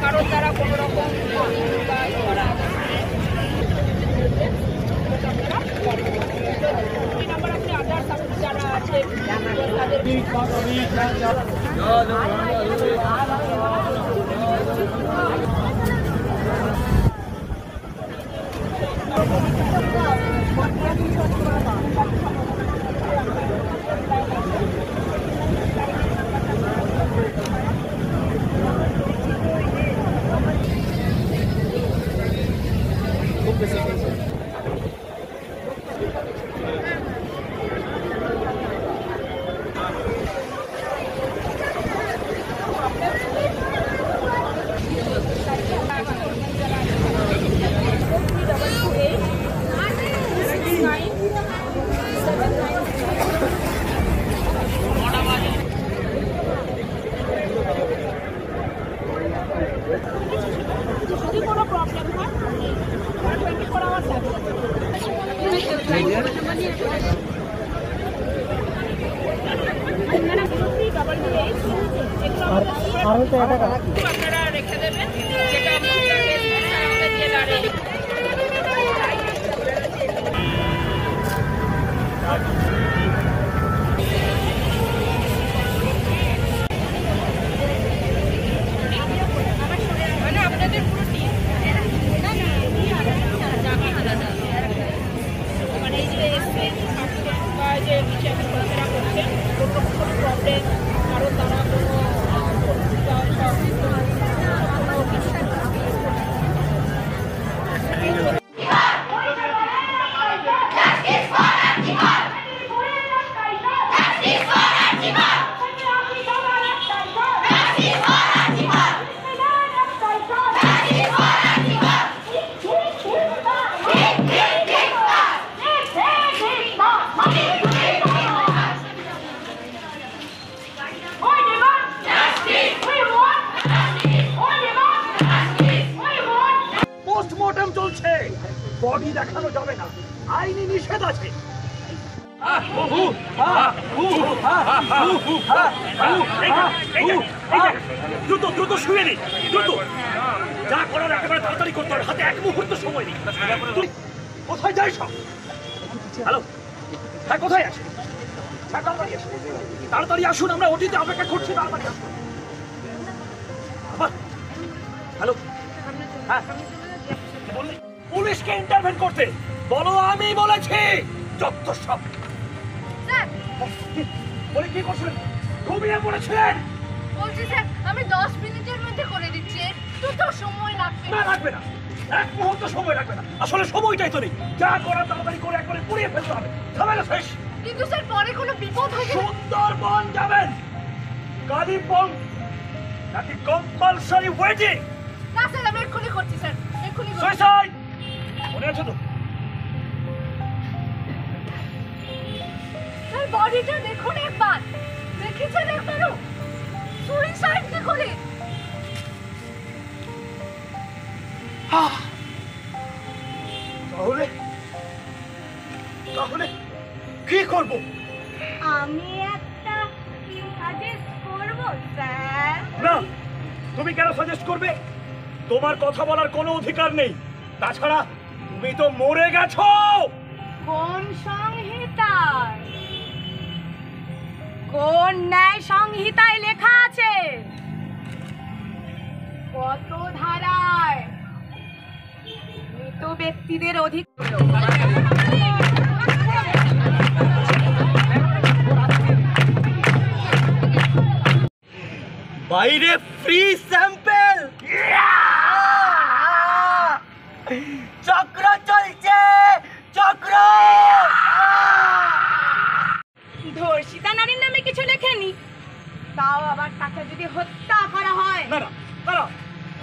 কারোর দ্বারা কোনো রকম যারা আছে আপনারা রেখে দেবেন যেটা মানে আপনাদের পুরো টিম মানে এই যে এসছে বা যে নিচে ঘোরাফেরা করছে কোনো প্রবলেম কারোর দ্বারা কোনো বডি দেখানো যাবে না, আইনি নিষেধ আছে। দ্রুত দ্রুত শুয়ে নি, দ্রুত যা করার একেবারে তাড়াতাড়ি করতে হবে, হাতে এক মুহূর্ত সময় নেই। কোথায় যাই সব? হ্যালো, হ্যাঁ কোথায় আছে? তাড়াতাড়ি আসুন, তাড়াতাড়ি আসুন, আমরা ওটিতে অপেক্ষা করছি, তাড়াতাড়ি আসুন। হ্যালো, হ্যাঁ বললি পুলিশকে ইন্টারভেন করতে বলো, আমি বলেছি। যত সব বলে কি করছিলেন? ঘুমিয়ে পড়েছিলেন। বলছি স্যার আমি 10 মিনিটের মধ্যে করে দিচ্ছি, একটু তো সময় লাগবে। না লাগবে না, এক মুহূর্ত সময় লাগবে না, আসলে সময়টাই তো নেই। যা করার তাড়াতাড়ি করে একবারে পুড়িয়ে ফেলতে হবে, ঝামেলা শেষ। কিন্তু স্যার পরে কোনো বিপদ হয়ে গেলে? সুন্দরবন যাবেন, কালিম্পং নাকি কম্পালসারি ওয়েটিং? না স্যার আমি এক্ষুনি করছি স্যার, এক্ষুনি করছি। সুইসাইড মনে আছে তো? স্যার বডিটা দেখুন একবার, দেখেছেন একবারও? সুইসাইড দেখুন। তাহলে তাহলে কি করব? আমি একটা সাজেস্ট করব স্যার। না, তুমি কেন সাজেস্ট করবে? তোমার কথা বলার কোনো অধিকার নেই। তাছাড়া তুমি তো মরে গেছো। কোন সংহিতায়, কোন ন্যায় সংহিতায় লেখা আছে? কত ধারায় মৃত ব্যক্তিদের অধিকার? বাইরে ফ্রি স্যাম্পল, চক্র চলছে, চক্র। ধর্ষিতা নারীর নামে কিছু লেখেনি, তাও আবার তাকে যদি হত্যা করা হয়। না না না,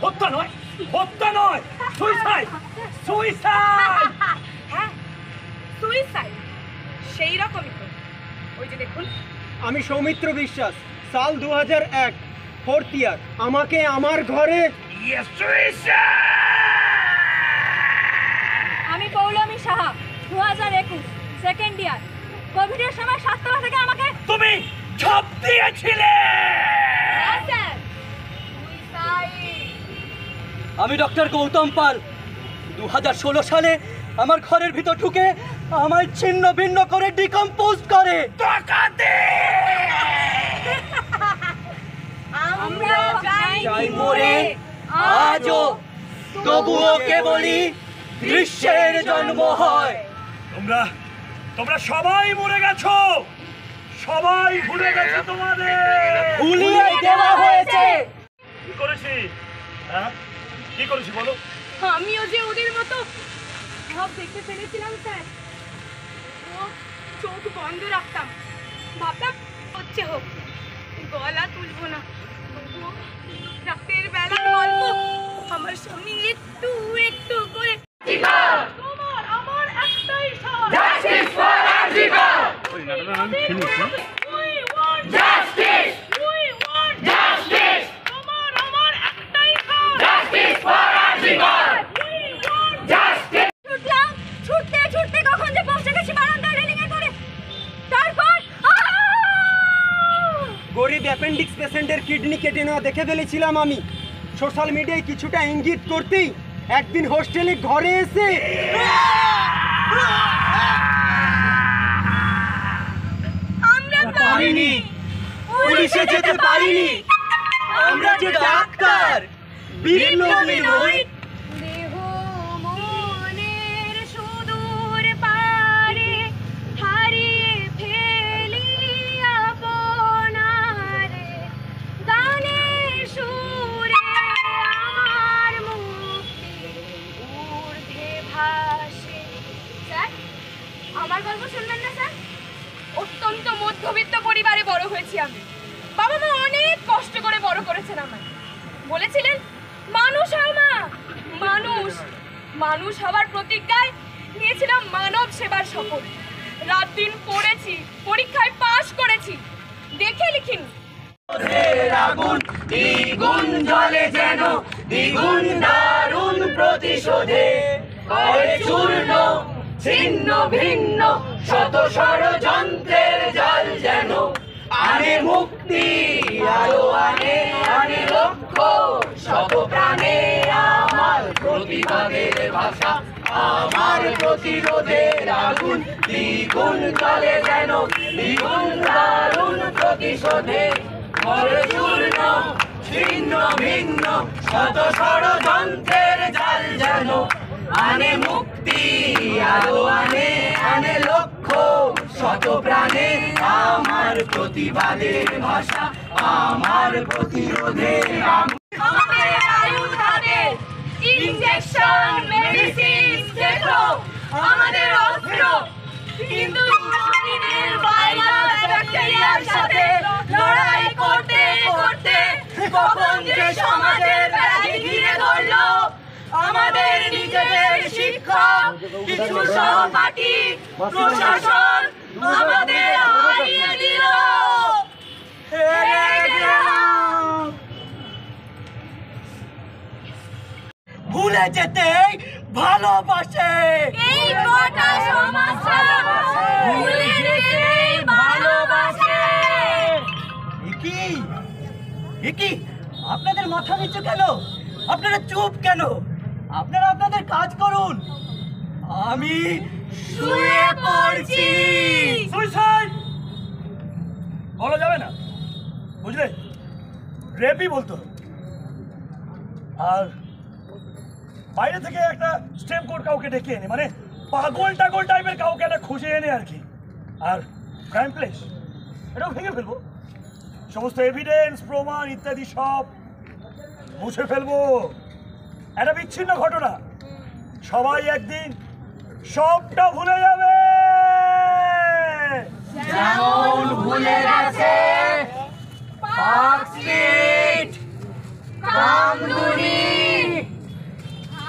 হত্যা নয়, হত্যা নয়, সুইসাইড, সুইসাইড। হ্যাঁ সুইসাইড, সেই রকমই তো। ওই যে দেখুন আমি সৌমিত্র বিশ্বাস, সাল 2001, 4th ইয়ার। আমাকে আমার ঘরে। আমি পৌলমী সাহা, 2021, 2nd ইয়ার। কোভিডের সময় স্বাস্থ্যসেবা থেকে আমাকে তুমি ছাপ দিয়েছিলে। আমি ডক্টর গৌতম পাল, 2016 সালে আমার ঘরের ভিতর ঢুকে আমায় ছিন্ন ভিন্ন করে ডিকম্পোজ করে। আমরা যাই মরে আজও, তবুও কেবলই দৃশ্যের জন্ম হয়। তোমরা সবাই মরে গেছো, সবাই ভুলে গেছো তোমাদের। ভুলিয়ে দেওয়া হয়েছে। কি করেছি? হ্যাঁ, কি করেছি বলো? আমিও যে ওদের মতো সব দেখতে ফেলেছিলাম স্যার। ও চোখ বন্ধ রাখতাম, ভাবতাম হচ্ছে হোক, গলা তুলবো না। তবুও রাতের বেলা গল্প আমার সামনে একটু একটু করে। তোমার আমার একটাই সাথ, justice for RG Kar. We want justice. We want justice. তোমার আমার একটাই সাথ, justice for RG Kar. We want justice. ছুটলাম, ছুটতে ছুটতে কখন যে পৌঁছে গেছি বারান্দায় রেলিং এ করে। তারপর গরিব অ্যাপেন্ডিক্স পেশেন্টের কিডনি কেটে নেওয়া দেখে ফেলেছিলাম আমি। সোশ্যাল মিডিয়ায় কিছুটা ইঙ্গিত করতেই একদিন হোস্টেলে ঘরে এসে আমরা পারিনি, পুলিশে যেতে পারিনি। আমরা যে ডাক্তার, বিপ্লবী নই। দেহ মনের সুদূর পারে হারিয়ে ফেলি আপনারে। গানের সুরে আমার মুক্তি ঊর্ধ্বে ভাসে। স্যার, আমার গল্প শুনবেন না স্যার? অত্যন্ত মধ্যবিত্ত পরিবারে বড় হয়েছি আমি। বাবা মা অনেক কষ্ট করে বড় করেছেন আমায়। বলেছিলেন মানুষ হও মা, মানুষ। মানুষ হওয়ার প্রতিজ্ঞায় নিয়েছিলাম মানব সেবার শপথ। রাত দিন পড়েছি, পরীক্ষায় পাশ করেছি। দেখে লিখিন আগুন দ্বিগুণ জ্বলে যেন, দ্বিগুণ দারুণ প্রতিশোধে করে চূর্ণ ছিন্ন ভিন্ন শত ষড়যন্ত্রের জাল যেন। আনে মুক্তি আলো, আনে আনে লক্ষ্য, শত প্রাণে আমার প্রতিবাদের ভাষা, আমার প্রতিরোধের আগুন দ্বিগুণ জ্বলে যেন, দ্বিগুণ দারুণ প্রতিশোধে করে চূর্ণ ছিন্ন ভিন্ন শত ষড়যন্ত্রের জাল যেন। আনে মুক্তি আলো, আনে আনে লক্ষ্য, শত প্রাণে আমার প্রতিবাদের ভাষা, আমার প্রতিরোধের আগুন। আমাদের আয়ুধ হাতে, ইনজেকশন মেডিসিন দেখো আমাদের অস্ত্র। কিন্তু শরীরের ভাইরাস ব্যাকটেরিয়ার সাথে লড়াই করতে করতে কখন যে সমাজের ব্যাধি ঘিরে ধরলো, আমাদের নিজেদের শিক্ষক, কিছু সহপাঠী, প্রশাসন আমাদের হারিয়ে দিল। ভুলে যেতেই ভালোবাসে এই গোটা সমাজটা ভুলে যেতেই ভালোবাসে। কি আপনাদের মাথা নিচু কেন? আপনারা চুপ কেন? আপনারা আপনাদের কাজ করুন। আমি শুয়ে পড়ছি। সুইসাইড বলা যাবে না, বুঝলে? রেপই বলতে হবে। আর বাইরে থেকে একটা স্টেম কোড কাউকে ডেকে এনে, মানে পাগল টাগল টাইপের কাউকে একটা খুঁজে এনে আর কি। আর ক্রাইম প্লেস এটাও ভেঙে ফেলবো, সমস্ত এভিডেন্স প্রমাণ ইত্যাদি সব মুছে ফেলবো। একটা বিচ্ছিন্ন ঘটনা, সবাই একদিন সবটা ভুলে যাবে। যেমন ভুলে গেছে পার্ক স্ট্রিট, কামদুনি,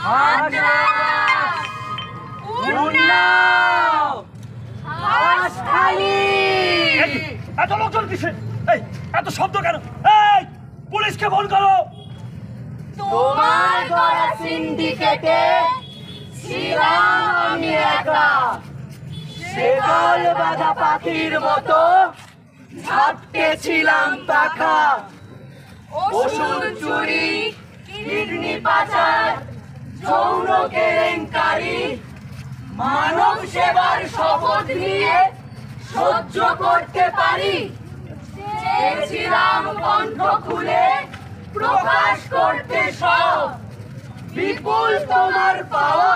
হাজরাস, উন্নাও, হাঁসখালি। এত লোকজন কিসে? এই এত শব্দ কেন? এই পুলিশকে ফোন করো। তোমার গড়া সিন্ডিকেটে ছিলাম আমি একা, সেকাল বাঁধা পাখির মতো ঝাপটে ছিলাম পাখা। ওষুধ চুরি, কিডনি পাচার, যৌন কেলেঙ্কারি, মানব সেবার শপথ নিয়ে সহ্য করতে পারি। চেয়েছিলাম কণ্ঠ খুলে প্রকাশ করতে সব, বিপুল তোমার পাওয়া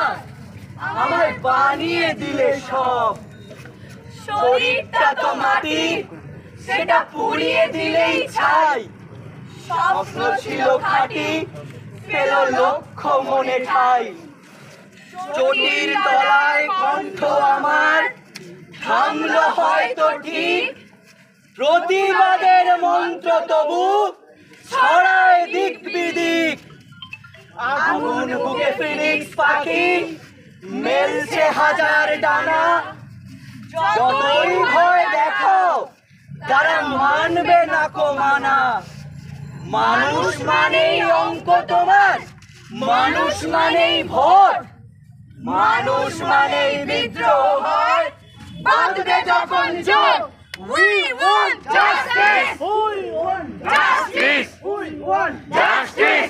আমায় বানিয়ে দিলে সব। শরীরটা তো মাটি, সেটা পুড়িয়ে দিলেই ছাই। স্বপ্ন ছিল খাঁটি, পেল লক্ষ্য মনে ঠাই। চটির তলায় কণ্ঠ আমার থামলো হয়তো ঠিক, প্রতিবাদের মন্ত্র তবু ছড়ায় দিক বিদিক। আগুন বুকে ফিনিক্স পাখি মেলছে হাজার ডানা। যতই ভয় দেখো তারা মানবে না কমানা। মানুষ মানেই অঙ্ক তোমার, মানুষ মানেই ভোট, মানুষ মানেই বিদ্রোহ হয় বাঁধবে যখন জোট। We want justice! We want justice! We want justice!